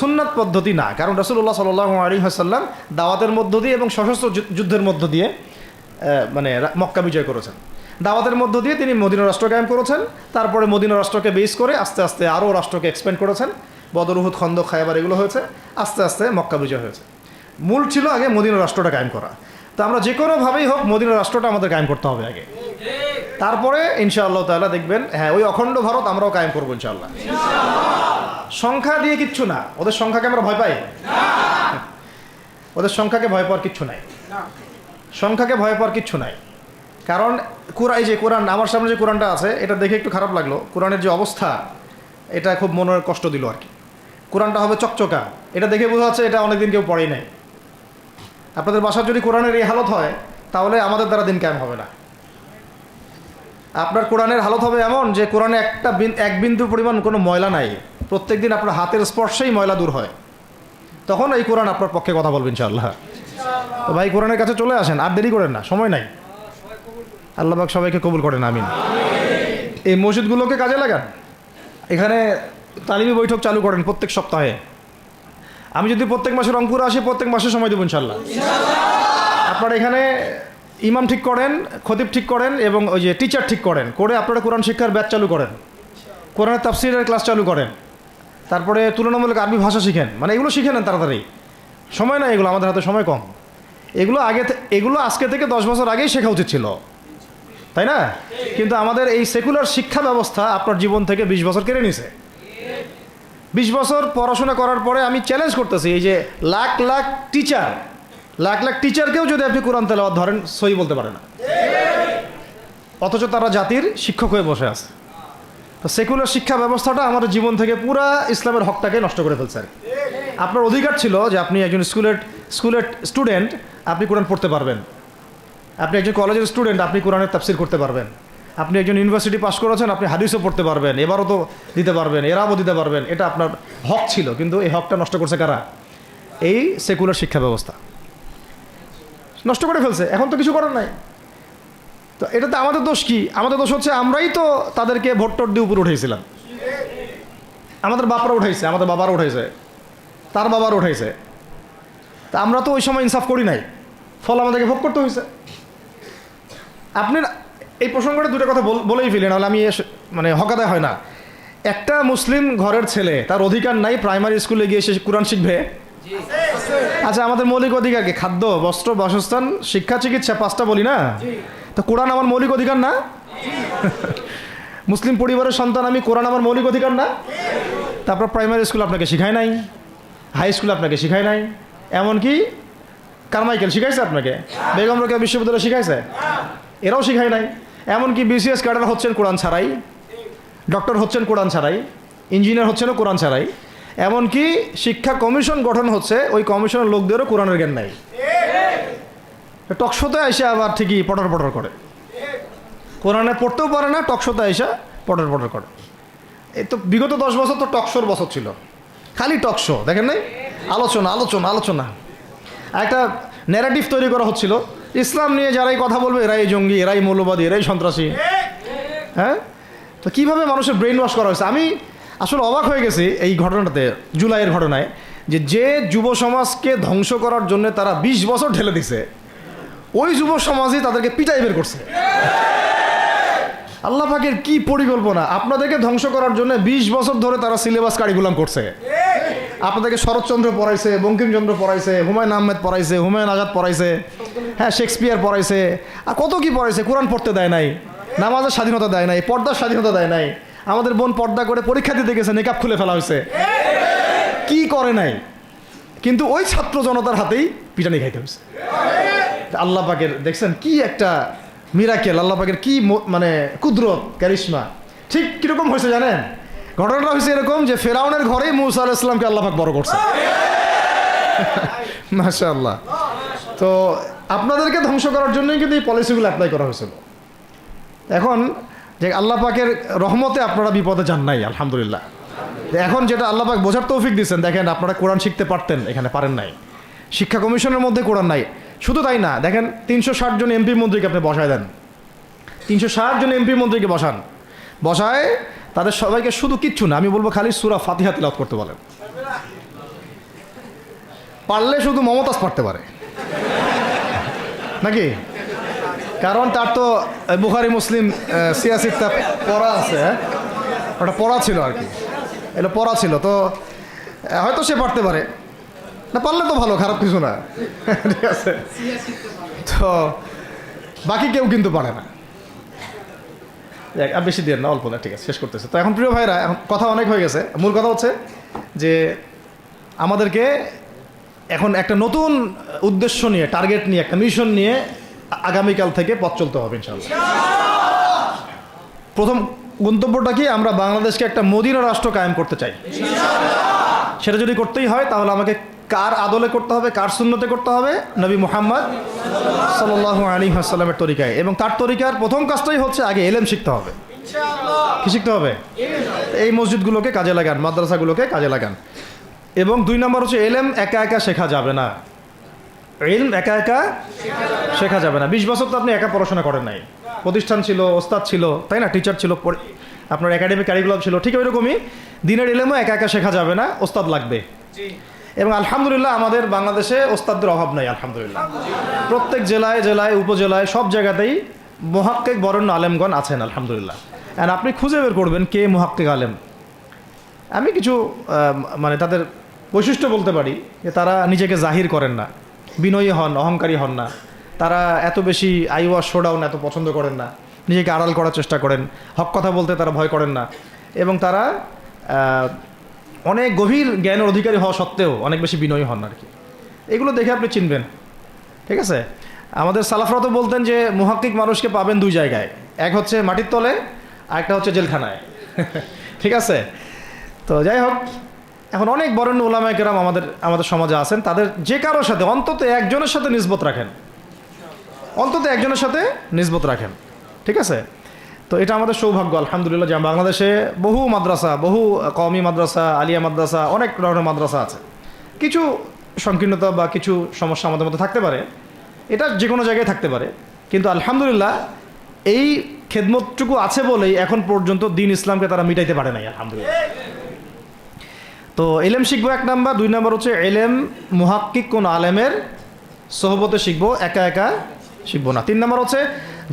সুন্নাত পদ্ধতি না। কারণ রাসূলুল্লাহ সাল্লাল্লাহু আলাইহি ওয়াসাল্লাম দাওয়াতের মধ্য দিয়ে এবং সশস্ত্র যুদ্ধের মধ্য দিয়ে মানে মক্কা বিজয় করেছেন। দাওয়াতের মধ্য দিয়ে তিনি মদিনা রাষ্ট্র কায়েম করেছেন। তারপরে মদিনা রাষ্ট্রকে বেস করে আস্তে আস্তে আরও রাষ্ট্রকে এক্সপ্যান্ড করেছেন। বদর, উহুদ, খন্দক, খায়বার এগুলো হয়েছে, আস্তে আস্তে মক্কা বিজয় হয়েছে। মূল ছিল আগে মদিনা রাষ্ট্রটা কায়েম করা। তো আমরা যে কোনোভাবেই হোক মদিনা রাষ্ট্রটা আমাদের কায়েম করতে হবে আগে, তারপরে ইনশাআল্লাহ তাআলা দেখবেন, হ্যাঁ, ওই অখণ্ড ভারত আমরাও কায়েম করবো ইনশাআল্লাহ। সংখ্যা দিয়ে কিচ্ছু না, ওদের সংখ্যাকে আমরা ভয় পাই? ওদের সংখ্যাকে ভয় পাওয়ার কিচ্ছু নাই, সংখ্যাকে ভয় পাওয়ার কিচ্ছু নাই। কারণ এই যে কোরআন, আমার সামনে যে কোরআনটা আছে, এটা দেখে একটু খারাপ লাগলো। কোরআনের যে অবস্থা, এটা খুব মনের কষ্ট দিল আর কি। কোরআনটা হবে চকচকা, এটা দেখে বোঝা যাচ্ছে এটা অনেকদিন কেউ পড়েই নাই। আপনাদের বাসার যদি কোরআনের এই হালত হয়, তাহলে আমাদের দ্বারা দিন কায়েম হবে না। আপনার কোরআনের হালত হবে এমন যে কোরআনে এক বিন্দু পরিমাণ কোনো ময়লা নাই, প্রত্যেক দিন আপনার হাতের স্পর্শেই ময়লা দূর হয়, তখন এই কোরআন আপনার পক্ষে কথা বলবেন ইনশাআল্লাহ। তো ভাই, কোরআনের কাছে চলে আসেন, আর দেরি করেন না, সময় নাই। আল্লাহ পাক সবাইকে কবুল করেন, আমিন। এই মসজিদগুলোকে কাজে লাগান, এখানে তালিমি বৈঠক চালু করেন প্রত্যেক সপ্তাহে। আমি যদি প্রত্যেক মাসে রংপুরে আসি, প্রত্যেক মাসে সময় দেবো ইনশাআল্লাহ। আপনারা এখানে ইমাম ঠিক করেন, খতিব ঠিক করেন এবং ওই যে টিচার ঠিক করেন, করে আপনারা কোরআন শিক্ষার ব্যাচ চালু করেন, কোরআনের তাফসীরের ক্লাস চালু করেন, তারপরে তুলনামূলক আরবি ভাষা শিখেন। মানে এগুলো শিখে নেন তাড়াতাড়ি, সময় নাই এগুলো, আমাদের হাতে সময় কম। এগুলো আজকে থেকে 10 বছর আগেই শেখা উচিত ছিল, তাই না? কিন্তু আমাদের এই সেকুলার শিক্ষা ব্যবস্থা আপনার জীবন থেকে 20 বছর কেড়ে নিছে। 20 বছর পড়াশোনা করার পরে আমি চ্যালেঞ্জ করতেছি, এই যে লাখ লাখ টিচারকেও যদি আপনি কোরআন তেলাওয়াত ধরেন, সহি বলতে পারে না, অথচ তারা জাতির শিক্ষক হয়ে বসে আছে। তো সেকুলার শিক্ষা ব্যবস্থাটা আমাদের জীবন থেকে পুরা ইসলামের হকটাকে নষ্ট করে ফেলছে। আপনার অধিকার ছিল যে আপনি একজন স্কুলের স্টুডেন্ট, আপনি কোরআন পড়তে পারবেন। আপনি একজন কলেজের স্টুডেন্ট, আপনি কোরআনের তাফসীর করতে পারবেন। আপনি একজন ইউনিভার্সিটি পাস করেছেন, আপনি হাদিসও পড়তে পারবেন, এবারও তো দিতে পারবেন, এরাবও দিতে পারবেন। এটা আপনার হক ছিল, কিন্তু এই হকটা নষ্ট করছে কারা? এই সেকুলার শিক্ষা ব্যবস্থা নষ্ট করে ফেলছে। এখন তো কিছু করার নাই। তো এটাতে আমাদের দোষ কি? আমাদের দোষ হচ্ছে আমরাই তো তাদেরকে ভোট টোট দিয়ে উপরে উঠেছিলাম। আমাদের বাপরা উঠাইছে, আমাদের বাবারা উঠাইছে, তার বাবারা উঠাইছে। তা আমরা তো ওই সময় ইনসাফ করি নাই, ফল আমাদেরকে ভোগ করতে হয়েছে। আপনি এই প্রসঙ্গটা দুটো কথা বলেই ফেলেন, নাহলে আমি মানে হকাদায় হয় না। একটা মুসলিম ঘরের ছেলে, তার অধিকার নাই প্রাইমারি স্কুলে গিয়ে সে কোরআন শিখবে? আচ্ছা, আমাদের মৌলিক অধিকার কি? খাদ্য, বস্ত্র, বাসস্থান, শিক্ষা, চিকিৎসা, 5টা বলি না? তো কোরআন আমার মৌলিক অধিকার না? মুসলিম পরিবারের সন্তান আমি, কোরআন আমার মৌলিক অধিকার না? তারপর প্রাইমারি স্কুল আপনাকে শিখায় নাই, হাই স্কুল আপনাকে শিখায় নাই, এমনকি কারমাইকেল শিখাইছে আপনাকে, বেগম রোকেয়া বিশ্ববিদ্যালয় শিখাইছে? এরাও শিখায় নাই। এমনকি বিসিএস ক্যাডার হচ্ছেন কোরআন ছাড়াই, ডক্টর হচ্ছেন কোরআন ছাড়াই, ইঞ্জিনিয়ার হচ্ছেনও কোরআন ছাড়াই, এমনকি শিক্ষা কমিশন গঠন হচ্ছে, ওই কমিশনের লোকদেরও কোরআনের জ্ঞান নাই। টকশোতে এসে আবার ঠিকই পটর পটর করে, কোরআনে পড়তেও পারে না, টকশোতে এসে পটর পটর করে। এই তো বিগত 10 বছর তো টকশোর বছর ছিল, খালি টকশো, দেখেন নাই? আলোচনা আলোচনা আলোচনা, একটা ন্যারেটিভ তৈরি করা হচ্ছিল, ইসলাম নিয়ে যারাই কথা বলবে এরাই জঙ্গি, এরাই মৌলবাদী, এরাই সন্ত্রাসী। হ্যাঁ, তো কীভাবে মানুষের ব্রেন ওয়াশ করা হয়েছে। আমি আসলে অবাক হয়ে গেছি এই ঘটনাটাতে, জুলাইয়ের ঘটনায়, যে যুব সমাজকে ধ্বংস করার জন্য তারা 20 বছর ঢেলে দিছে, ওই যুব সমাজই তাদেরকে পিটাই বের করছে। আল্লাহ পাকের কি পরিকল্পনা! আপনাদেরকে ধ্বংস করার জন্য 20 বছর ধরে তারা সিলেবাস কারিকুলাম করছে। আপনাদেরকে শরৎচন্দ্র পড়াইছে, বঙ্কিমচন্দ্র পড়াইছে, হুমায়ুন আহমেদ পড়াইছে, হুমায়ুন আজাদ পড়াইছে, হ্যাঁ শেক্সপিয়ার পড়াইছে, আর কত কি পড়াইছে। কোরআন পড়তে দেয় নাই, নামাজের স্বাধীনতা দেয় নাই, পর্দার স্বাধীনতা দেয় নাই। আমাদের বোন পর্দা করে পরীক্ষা দিতে গেছে, নেকাব খুলে ফেলা হয়েছে, কি করে নাই। কিন্তু ওই ছাত্র জনতার হাতেই পিটানি খাইতে হয়েছে। আল্লাহ পাকের দেখছেন কি একটা মিরাকেল, আল্লাহ পাকের কি মানে কুদরত, ক্যারিশমা। ঠিক কিরকম হয়েছে জানেন? ঘটনাটা হয়েছে এরকম যে ফেরাউনের ঘরেই মুসা আলাইহিস সালামকে আল্লাহ পাক বড় করছে। মাশাআল্লাহ। তো আপনাদেরকে ধ্বংস করার জন্যই কিন্তু এই পলিসিগুলো অ্যাপ্লাই করা হয়েছিল। এখন যে আল্লাহ পাকের রহমতে আপনারা বিপদে যান নাই, আলহামদুলিল্লাহ। এখন যেটা আল্লাহ পাক বোঝার তৌফিক দিচ্ছেন, দেখেন আপনারা কোরআন শিখতে পারতেন, এখানে পারেন নাই। শিক্ষা কমিশনের মধ্যে কোরআন নাই। শুধু তাই না, দেখেন 360 জন এমপি মন্ত্রীকে আপনি বসায় দেন, 360 জন এমপি মন্ত্রীকে বসায় তাদের সবাইকে শুধু কিচ্ছু না, আমি বলবো খালি সূরা ফাতিহা তিলাওয়াত করতে বলেন। পারলে শুধু মমতাজ পারতে পারে নাকি? কারণ তার তো বুখারী মুসলিম সিয়াসিটা পড়া আছে, ওটা পড়া ছিল আর কি, এটা পড়া ছিল, তো হয়তো সে পারতে পারে না, পারলে তো ভালো, খারাপ কিছু না, ঠিক আছে। তো বাকি কেউ কিন্তু পারে না। আর বেশি দিয়ে না, অল্প না, ঠিক আছে, শেষ করতেছে। তো এখন প্রিয় ভাইরা, এখন কথা অনেক হয়ে গেছে। মূল কথা হচ্ছে যে আমাদেরকে এখন একটা নতুন উদ্দেশ্য নিয়ে, টার্গেট নিয়ে, একটা মিশন নিয়ে আগামীকাল থেকে পথ চলতে হবে ইনশাআল্লাহ। প্রথম গন্তব্যটা কি? আমরা বাংলাদেশকে একটা মদিনা রাষ্ট্র কায়েম করতে চাই। সেটা যদি করতেই হয় তাহলে আমাকে কার আদলে করতে হবে, কার সুন্নতে করতে হবে? নবী মুহাম্মদ সাল্লাল্লাহু আলাইহি ওয়াসাল্লামের তরিকায়। এবং তার তরিকার প্রথম কাজটাই হচ্ছে আগে ইলম শিখতে হবে। কি শিখতে হবে? এই মসজিদগুলোকে কাজে লাগান, মাদ্রাসাগুলোকে কাজে লাগান। এবং 2 নম্বর হচ্ছে ইলম একা একা শেখা যাবে না। ইলম একা একা শেখা যাবে না। 20 বছর তো আপনি একা পড়াশোনা করেন নাই, প্রতিষ্ঠান ছিল, ওস্তাদ ছিল, তাই না? টিচার ছিল, আপনার একাডেমিক কারিকুলাম ছিল। ঠিক ওইরকমই দিনের ইলমও একা একা শেখা যাবে না, ওস্তাদ লাগবে। এবং আলহামদুলিল্লাহ আমাদের বাংলাদেশে ওস্তাদদের অভাব নাই, আলহামদুলিল্লাহ। প্রত্যেক জেলায় জেলায় উপজেলায় সব জায়গাতেই মুহাক্কিক বরেণ্য আলেমগণ আছেন, আলহামদুলিল্লাহ। আর আপনি খুঁজে বের করবেন কে মুহাক্কিক আলেম। আমি কিছু মানে তাদের বৈশিষ্ট্য বলতে পারি যে তারা নিজেকে জাহির করেন না, বিনয়ী হন, অহংকারী হন না, তারা এত বেশি আইওয়াশ শোডাউন এত পছন্দ করেন না, নিজেকে আড়াল করার চেষ্টা করেন, হক কথা বলতে তারা ভয় করেন না। এবং তারা অনেক গভীর জ্ঞানের অধিকারী হওয়া সত্ত্বেও অনেক বেশি বিনয়ী হন আর কি। এগুলো দেখে আপনি চিনবেন, ঠিক আছে? আমাদের সালাফরা তো বলতেন যে মুহাক্কিক মানুষকে পাবেন 2 জায়গায়, এক হচ্ছে মাটির তলে, আর একটা হচ্ছে জেলখানায়, ঠিক আছে? তো যাই হোক, এখন অনেক বরেণ্য উলামায়ে কেরাম আমাদের সমাজে আছেন, তাদের যে কারোর সাথে অন্তত একজনের সাথে নিসবত রাখেন, অন্তত একজনের সাথে নিসবত রাখেন, ঠিক আছে? তো এটা আমাদের সৌভাগ্য আলহামদুলিল্লাহ যে বাংলাদেশে বহু মাদ্রাসা, বহু কওমি মাদ্রাসা, আলিয়া মাদ্রাসা, অনেক ধরনের মাদ্রাসা আছে। কিছু সংকীর্ণতা বা কিছু সমস্যা আমাদের মধ্যে থাকতে পারে, এটা যে কোনো জায়গায় থাকতে পারে, কিন্তু আলহামদুলিল্লাহ এই খেদমতটুকু আছে বলেই এখন পর্যন্ত দিন ইসলামকে তারা মিটাইতে পারে নাই, আলহামদুলিল্লাহ। তো এলেম শিখবো 1 নাম্বার। 2 নাম্বার হচ্ছে এলেম মুহাক্কিক কোন আলেমের সোহবতে শিখবো, একা একা শিখবো না। 3 নাম্বার হচ্ছে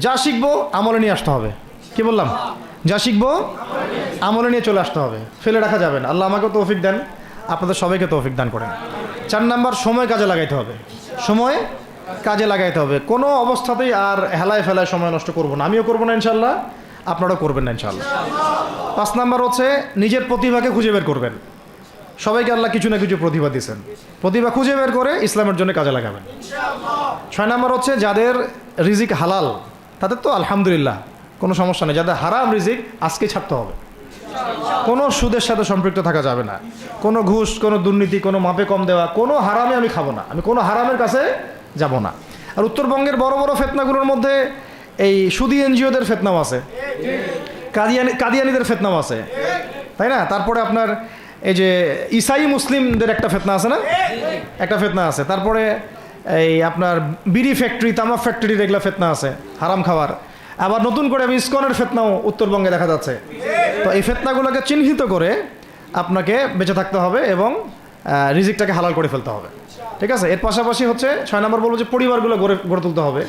যা শিখবো আমলে নিয়ে আসতে হবে। কি বললাম? যা শিখবো আমলে নিয়ে চলে আসতে হবে, ফেলে রাখা যাবে না। আল্লাহ আমাকে তৌফিক দেন, আপনাদের সবাইকে তৌফিক দান করেন। 4 নাম্বার সময় কাজে লাগাইতে হবে, সময় কাজে লাগাইতে হবে। কোনো অবস্থাতেই আর হেলায় ফেলায় সময় নষ্ট করবো না, আমিও করবো না ইনশাল্লাহ, আপনারাও করবেন না ইনশাল্লাহ। 5 নাম্বার হচ্ছে নিজের প্রতিভাকে খুঁজে বের করবেন। সবাইকে আল্লাহ কিছু না কিছু প্রতিভা দিয়েছেন, প্রতিভা খুঁজে বের করে ইসলামের জন্য কাজে লাগাবেন। 6 নাম্বার হচ্ছে যাদের রিজিক হালাল তাদের তো আলহামদুলিল্লাহ কোনো সমস্যা নেই, যাদের হারাম রিজিক আজকে ছাড়তে হবে। কোনো সুদের সাথে সম্পৃক্ত থাকা যাবে না, কোনো ঘুষ, কোনো দুর্নীতি, কোনো মাপে কম দেওয়া, কোনো হারামে আমি খাবো না, আমি কোনো হারামের কাছে যাব না। আর উত্তরবঙ্গের বড় বড় ফেতনাগুলোর মধ্যে এই সুদী এনজিওদের ফেতনাও আছে, কাদিয়ানিদের ফেতনাও আছে, তাই না? তারপরে আপনার এই যে ইসাই মুসলিমদের একটা ফেতনা আছে না, একটা ফেতনা আছে। তারপরে এই আপনার বিড়ি ফ্যাক্টরি, তামাক ফ্যাক্টরির এগুলো ফেতনা আছে হারাম খাওয়ার। আবার নতুন করে ইসকনের ফেতনাও উত্তরবঙ্গে দেখা যাচ্ছে। তো এই ফেতনাগুলোকে চিহ্নিত করে আপনাকে বেঁচে থাকতে হবে এবং রিজিকটাকে হালাল করে ফেলতে হবে, ঠিক আছে? এর পাশাপাশি হচ্ছে 6 নম্বর বলবো যে পরিবারগুলো গড়ে তুলতে হবে।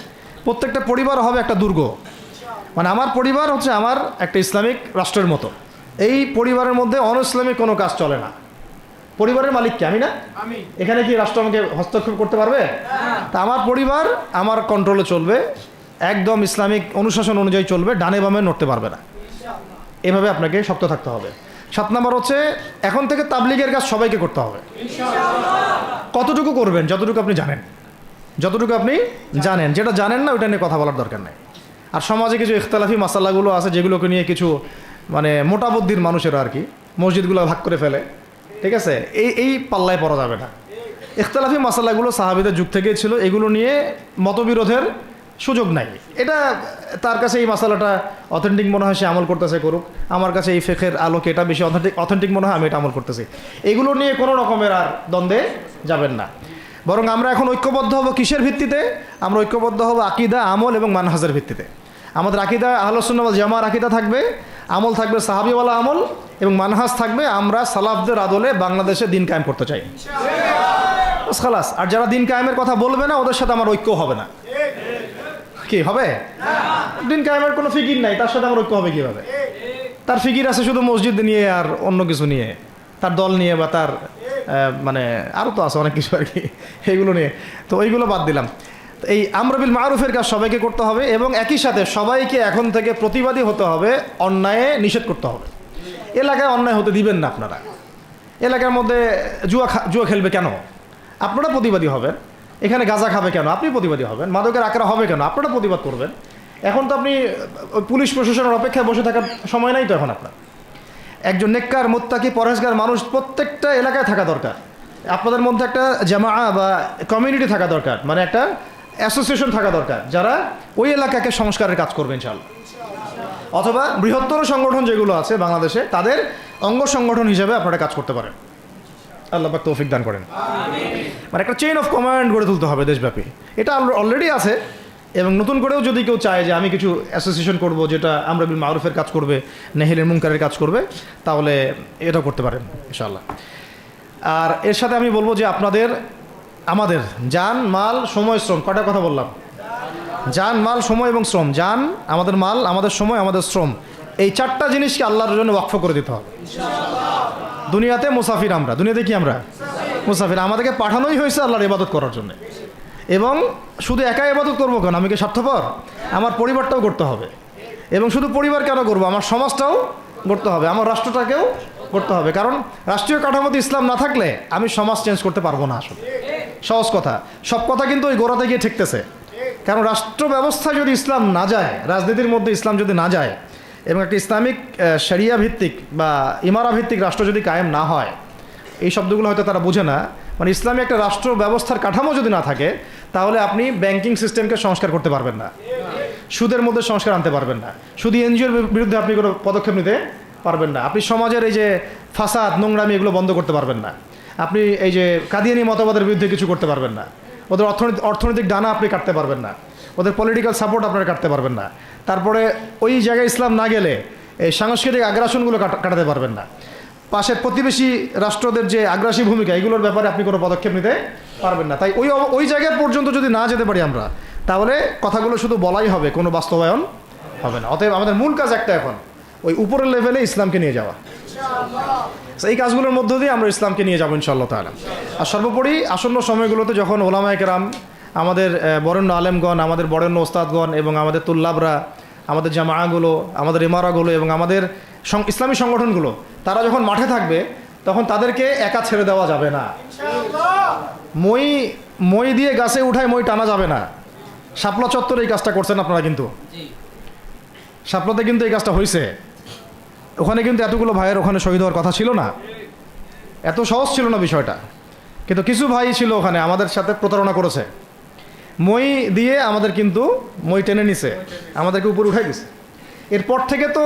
প্রত্যেকটা পরিবার হবে একটা দুর্গ, মানে আমার পরিবার হচ্ছে আমার একটা ইসলামিক রাষ্ট্রের মতো। এই পরিবারের মধ্যে অনইসলামিক কোনো কাজ চলে না। পরিবারের মালিক কি? আমি না? এখানে কি রাষ্ট্র আমাকে হস্তক্ষেপ করতে পারবে? তা আমার পরিবার আমার কন্ট্রোলে চলবে, একদম ইসলামিক অনুশাসন অনুযায়ী চলবে, ডানে বামে নড়তে পারবে না। এভাবে আপনাকে শক্ত থাকতে হবে। 7 নম্বর হচ্ছে এখন থেকে তাবলিগের কাজ সবাইকে করতে হবে। কতটুকু করবেন? যতটুকু আপনি জানেন, যতটুকু আপনি জানেন। যেটা জানেন না ওইটা নিয়ে কথা বলার দরকার নেই। আর সমাজে কিছু ইখতলাফি মাসালাগুলো আছে যেগুলোকে নিয়ে কিছু মানে মোটা বুদ্ধির মানুষেরা আর কি মসজিদগুলো ভাগ করে ফেলে, ঠিক আছে? এই পাল্লায় পড়া যাবে না। ইখতলাফি মাসালাগুলো সাহাবীদের যুগ থেকেই ছিল, এগুলো নিয়ে মতবিরোধের সুযোগ নাই। এটা তার কাছে এই মাসালাটা অথেন্টিক মনে হয়, সে আমল করতেছে, করুক। আমার কাছে এই ফিকহের আলোকে এটা বেশি অথেন্টিক মনে হয়, আমি এটা আমল করতেছি। এগুলো নিয়ে কোনো রকমের আর দ্বন্দ্বে যাবেন না। বরং আমরা এখন ঐক্যবদ্ধ হব কিসের ভিত্তিতে? আমরা ঐক্যবদ্ধ হব আকীদা, আমল এবং মানহাজের ভিত্তিতে। আমাদের আকীদা আহলুস সুন্নাহ ওয়াল জামাআর আকীদা থাকবে, আমল থাকবে সাহাবীওয়ালা আমল, এবং মানহাজ থাকবে আমরা সালাফদের আদলে বাংলাদেশে দিন কায়েম করতে চাই, বাস খালাস। আর যারা দিন কায়েমের কথা বলবে না ওদের সাথে আমার ঐক্য হবে না। কি হবে? দিন কায়েমের কোনো ফিকির নাই, তার সাথে আমার ঐক্য হবে কীভাবে? তার ফিকির আছে শুধু মসজিদ নিয়ে আর অন্য কিছু নিয়ে, তার দল নিয়ে বা তার মানে আরও তো আছে অনেক কিছু আর কি, এইগুলো নিয়ে। তো ওইগুলো বাদ দিলাম। এই আমর বিল মারুফের কাজ সবাইকে করতে হবে এবং একই সাথে সবাইকে এখন থেকে প্রতিবাদী হতে হবে, অন্যায়ে নিষেধ করতে হবে। এলাকায় অন্যায় হতে দিবেন না আপনারা। এলাকার মধ্যে জুয়া খেলবে কেন? আপনারা প্রতিবাদী হবেন। এখানে গাঁজা খাবে কেন? আপনি প্রতিবাদী হবেন। মাদকের আঁকড়া হবে কেন? আপনারা প্রতিবাদ করবেন। এখন তো আপনি পুলিশ প্রশাসনের অপেক্ষায় বসে থাকার সময় নাই তো এখন আপনার। একজন নেককার, মুত্তাকি, পরহেজগার মানুষ প্রত্যেকটা এলাকায় থাকা দরকার। আপনাদের মধ্যে একটা জামা বা কমিউনিটি থাকা দরকার, মানে একটা অ্যাসোসিয়েশন থাকা দরকার, যারা ওই এলাকাকে সংস্কারের কাজ করবে ইনশাআল্লাহ। অথবা বৃহত্তর সংগঠন যেগুলো আছে বাংলাদেশে, তাদের অঙ্গ সংগঠন হিসেবে আপনারা কাজ করতে পারেন। আল্লাহ পাক তৌফিক দান করেন। মানে একটা চেইন অফ কমান্ড গড়ে তুলতে হবে দেশব্যাপী। এটা অলরেডি আছে, এবং নতুন করেও যদি কেউ চায় যে আমি কিছু অ্যাসোসিয়েশন করব যেটা আমর বিল মারুফের কাজ করবে, নেহিল মুনকারের কাজ করবে, তাহলে এটা করতে পারেন ইনশাআল্লাহ। আর এর সাথে আমি বলবো যে আমাদের জান, মাল, সময়, শ্রম, কটা কথা বললাম? জান, মাল, সময় এবং শ্রম। জান, আমাদের মাল, আমাদের সময়, আমাদের শ্রম, এই 4টা জিনিসকে আল্লাহর জন্য ওয়াকফ করে দিতে হবে। দুনিয়াতে মুসাফির আমরা, দুনিয়াতে কি আমরা? মুসাফির। আমাদেরকে পাঠানোই হয়েছে আল্লাহর ইবাদত করার জন্য। এবং শুধু একা ইবাদত করবো কেন? আমি কি স্বার্থপর? আমার পরিবারটাও করতে হবে। এবং শুধু পরিবার কেন করবো? আমার সমাজটাও করতে হবে, আমার রাষ্ট্রটাকেও করতে হবে। কারণ রাষ্ট্রীয় কাঠামোতে ইসলাম না থাকলে আমি সমাজ চেঞ্জ করতে পারবো না। আসলে সহজ কথা, সব কথা কিন্তু ওই গোড়াতে গিয়ে ঠেকতেছে। কারণ রাষ্ট্র ব্যবস্থায় যদি ইসলাম না যায়, রাজনীতির মধ্যে ইসলাম যদি না যায়, এবং একটা ইসলামিক শরিয়া ভিত্তিক বা ইমারা ভিত্তিক রাষ্ট্র যদি কায়েম না হয়, এই শব্দগুলো হয়তো তারা বোঝে না। মানে ইসলামী একটা রাষ্ট্র ব্যবস্থার কাঠামো যদি না থাকে, তাহলে আপনি ব্যাংকিং সিস্টেমকে সংস্কার করতে পারবেন না, সুদের মধ্যে সংস্কার আনতে পারবেন না, শুধু এনজিওর বিরুদ্ধে আপনি কোনো পদক্ষেপ নিতে পারবেন না, আপনি সমাজের এই যে ফাসাদ, নোংরামি, এগুলো বন্ধ করতে পারবেন না, আপনি এই যে কাদিয়ানি মতবাদের বিরুদ্ধে কিছু করতে পারবেন না, ওদের অর্থনৈতিক ডানা আপনি কাটতে পারবেন না, ওদের পলিটিক্যাল সাপোর্ট আপনারা কাটতে পারবেন না। তারপরে ওই জায়গায় ইসলাম না গেলে এই সাংস্কৃতিক আগ্রাসনগুলো কাটাতে পারবেন না। পাশের প্রতিবেশী রাষ্ট্রদের যে আগ্রাসী ভূমিকা, এগুলোর ব্যাপারে আপনি কোনো পদক্ষেপ নিতে পারবেন না। তাই ওই জায়গা পর্যন্ত যদি না যেতে পারি আমরা, তাহলে কথাগুলো শুধু বলাই হবে, কোনো বাস্তবায়ন হবে না। অতএব আমাদের মূল কাজ একটা, এখন ওই উপরের লেভেলে ইসলামকে নিয়ে যাওয়া। এই কাজগুলোর মধ্য দিয়ে আমরা ইসলামকে নিয়ে যাবো ইনশাআল্লাহ তাআলা। আর সর্বোপরি আসন্ন সময়গুলোতে যখন ওলামায়ে কেরাম, আমাদের বরেণ্য আলেমগণ, আমাদের বরেণ্য ওস্তাদগণ এবং আমাদের তুল্লাবরা, আমাদের জামাআগুলো, আমাদের ইমারাগুলো এবং আমাদের ইসলামী সংগঠনগুলো, তারা যখন মাঠে থাকবে, তখন তাদেরকে একা ছেড়ে দেওয়া যাবে না। মই দিয়ে গাছে উঠায় মই টানা যাবে না। শাপলা চত্বরে এই কাজটা করছেন আপনারা, কিন্তু শাপলাতে কিন্তু এই কাজটা হয়েছে। ওখানে কিন্তু এতগুলো ভাইয়ের ওখানে শহীদ হওয়ার কথা ছিল না, এত সহজ ছিল না বিষয়টা। কিন্তু কিছু ভাই ছিল ওখানে আমাদের সাথে প্রতারণা করেছে, মই দিয়ে আমাদের কিন্তু মই টেনে নিছে, আমাদেরকে উপরে উঠাই দিছে। এরপর থেকে তো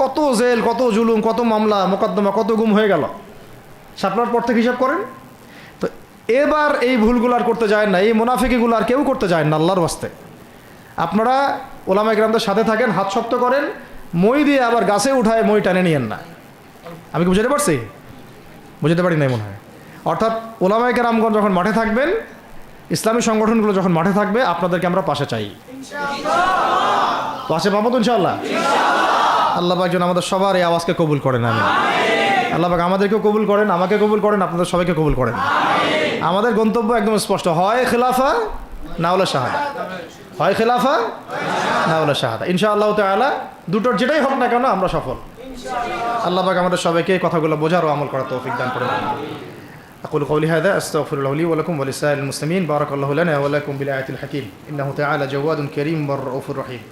কত জেল, কত জুলুম, কত মামলা মোকদ্দমা, কত গুম হয়ে গেল শাপলার পর থেকে, হিসাব করেন তো। এবার এই ভুলগুলো আর করতে যায় না, এই মুনাফিকিগুলো আর কেউ করতে যায় না আল্লাহর ওয়াস্তে। আপনারা ওলামায়ে কেরামদের সাথে থাকেন, হাত শক্ত করেন, মই দিয়ে আবার গাছে উঠায় মই টানে নিয়েন না। আমি কি বুঝাতে পারছি? বুঝতে পারি নাই মনে হয়। অর্থাৎ ওলামায়ে কেরামগণ যখন মাঠে থাকবেন, ইসলামী সংগঠনগুলো যখন মাঠে থাকবে, আপনাদেরকে আমরা পাশে চাই। পাশে পাবো তো ইনশাআল্লাহ। আল্লাহ পাক যেন আমাদের সবার এই আওয়াজকে কবুল করেন। আমি আল্লাহ পাক আমাদেরকেও কবুল করেন, আমাকে কবুল করেন, আপনাদের সবাইকে কবুল করেন। আমাদের গন্তব্য একদম স্পষ্ট, হয় খেলাফা না হলে শাহাদা, হয় খেলাফা না হলে শাহাদা। ইনশাআল্লাহ তাআলা দুটোর যেটাই হোক না কেন আমরা সফল। আল্লাহ পাক আমাদের সবাইকে কথাগুলো বোঝার ও আমল করার তৌফিক দান করেন। أقول قولي هذا أستغفر الله لي ولكم ولسائر المسلمين. بارك الله لنا ولكم بالآية الحكيم إنه تعالى جواد كريم والرؤوف الرحيم.